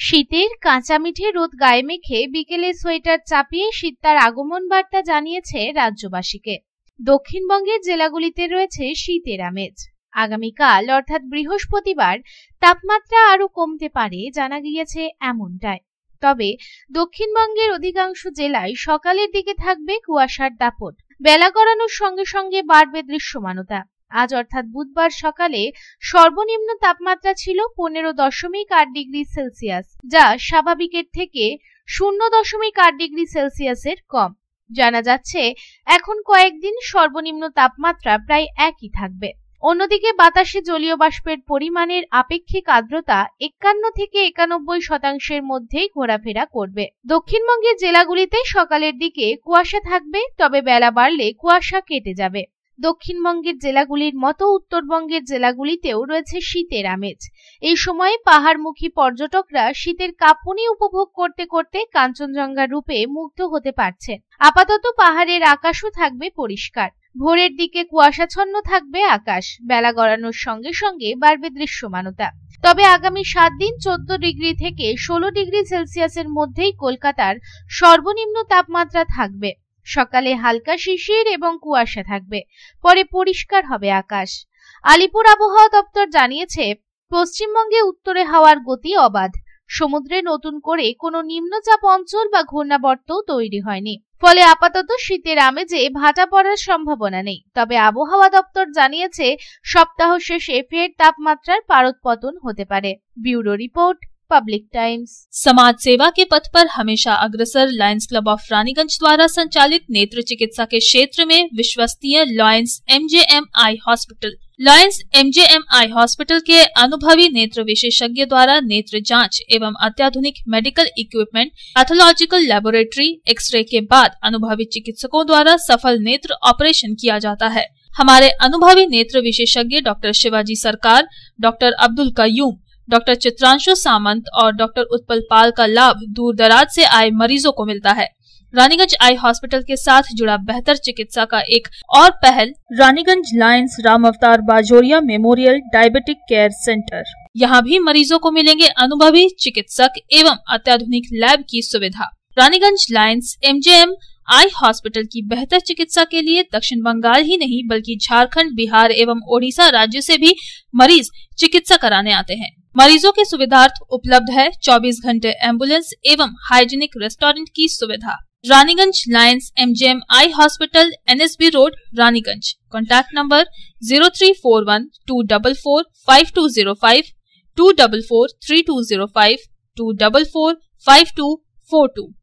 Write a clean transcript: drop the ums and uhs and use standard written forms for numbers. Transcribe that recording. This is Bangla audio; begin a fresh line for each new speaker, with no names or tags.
শীতের কাঁচা মিঠে রোদ গায়ে মেখে বিকেলে সোয়েটার চাপিয়ে শীত তার আগমন বার্তা জানিয়েছে রাজ্যবাসীকে। দক্ষিণবঙ্গের জেলাগুলিতে রয়েছে শীতের আমেজ। আগামীকাল অর্থাৎ বৃহস্পতিবার তাপমাত্রা আরো কমতে পারে জানা গিয়েছে এমনটাই। তবে দক্ষিণবঙ্গের অধিকাংশ জেলায় সকালের দিকে থাকবে কুয়াশার দাপট। বেলা গড়ানোর সঙ্গে সঙ্গে বাড়বে দৃশ্যমানতা। আজ অর্থাৎ বুধবার সকালে সর্বনিম্ন তাপমাত্রা ছিল 15.8 ডিগ্রি সেলসিয়াস, যা স্বাভাবিকের থেকে 0.8 ডিগ্রি সেলসিয়াসের কম। জানা যাচ্ছে এখন কয়েকদিন সর্বনিম্ন তাপমাত্রা প্রায় একই থাকবে। অন্যদিকে বাতাসে জলীয় বাষ্পের পরিমাণের আপেক্ষিক আর্দ্রতা 51 থেকে 91% মধ্যেই ঘোরাফেরা করবে। দক্ষিণবঙ্গের জেলাগুলিতে সকালের দিকে কুয়াশা থাকবে, তবে বেলা বাড়লে কুয়াশা কেটে যাবে। দক্ষিণবঙ্গের জেলাগুলির মতো উত্তরবঙ্গের জেলাগুলিতেও রয়েছে শীতের আমেজ। এই সময়ে পাহাড়মুখী পর্যটকরা শীতের কাঁপুনি উপভোগ করতে করতে কাঞ্চনজঙ্ঘার রূপে মুগ্ধ হতে পারছেন। আপাতত পাহাড়ের আকাশও থাকবে পরিষ্কার। ভোরের দিকে কুয়াশাচ্ছন্ন থাকবে আকাশ। বেলা গড়ানোর সঙ্গে সঙ্গে বাড়বে দৃশ্যমানতা। তবে আগামী 7 দিন 14 ডিগ্রি থেকে 16 ডিগ্রি সেলসিয়াসের মধ্যেই কলকাতার সর্বনিম্ন তাপমাত্রা থাকবে। সকালে হালকা শিশির এবং কুয়াশা থাকবে, পরে পরিষ্কার হবে আকাশ। আলিপুর আবহাওয়া দপ্তর জানিয়েছে, পশ্চিমবঙ্গে উত্তরে হাওয়ার গতি অবাধ। সমুদ্রে নতুন করে কোনো নিম্নচাপ অঞ্চল বা ঘূর্ণাবর্তও তৈরি হয়নি, ফলে আপাতত শীতের আমেজে ভাটা পড়ার সম্ভাবনা নেই। তবে আবহাওয়া দপ্তর জানিয়েছে, সপ্তাহ শেষে ফের তাপমাত্রার পারদপতন হতে পারে। Bureau report, public times.
समाज सेवा के पथ पर हमेशा अग्रसर लायंस क्लब ऑफ रानीगंज द्वारा संचालित नेत्र चिकित्सा के क्षेत्र में विश्वसनीय Lions MJM eye hospital. Lions MJM eye hospital के अनुभवी नेत्र विशेषज्ञ द्वारा नेत्र जांच एवं अत्याधुनिक medical equipment, pathological laboratory, x ray के बाद अनुभवी चिकित्सकों द्वारा सफल नेत्र ऑपरेशन किया जाता है। हमारे अनुभवी नेत्र विशेषज्ञ डॉक्टर शिवाजी सरकार, डॉक्टर अब्दुल कयूम, डॉक्टर चित्रांशु सामंत और डॉक्टर उत्पल पाल का लाभ दूर दराज से आए मरीजों को मिलता है। रानीगंज आई हॉस्पिटल के साथ जुड़ा बेहतर चिकित्सा का एक और पहल रानीगंज लायंस राम अवतार Bajoria memorial diabetic care centre. यहाँ भी मरीजों को मिलेंगे अनुभवी चिकित्सक एवं अत्याधुनिक लैब की सुविधा। Raniganj Lions MJM eye hospital की बेहतर चिकित्सा के लिए दक्षिण बंगाल ही नहीं बल्कि झारखंड, बिहार एवं ओडिशा राज्य से भी मरीज चिकित्सा कराने आते हैं। मरीजों के सुविधार्थ उपलब्ध है 24 घंटे एम्बुलेंस एवं हाइजीनिक रेस्टोरेंट की सुविधा। Raniganj Lions MJM eye hospital, NSB road, Raniganj. Contact number 0341244520, 2443205, 2445242।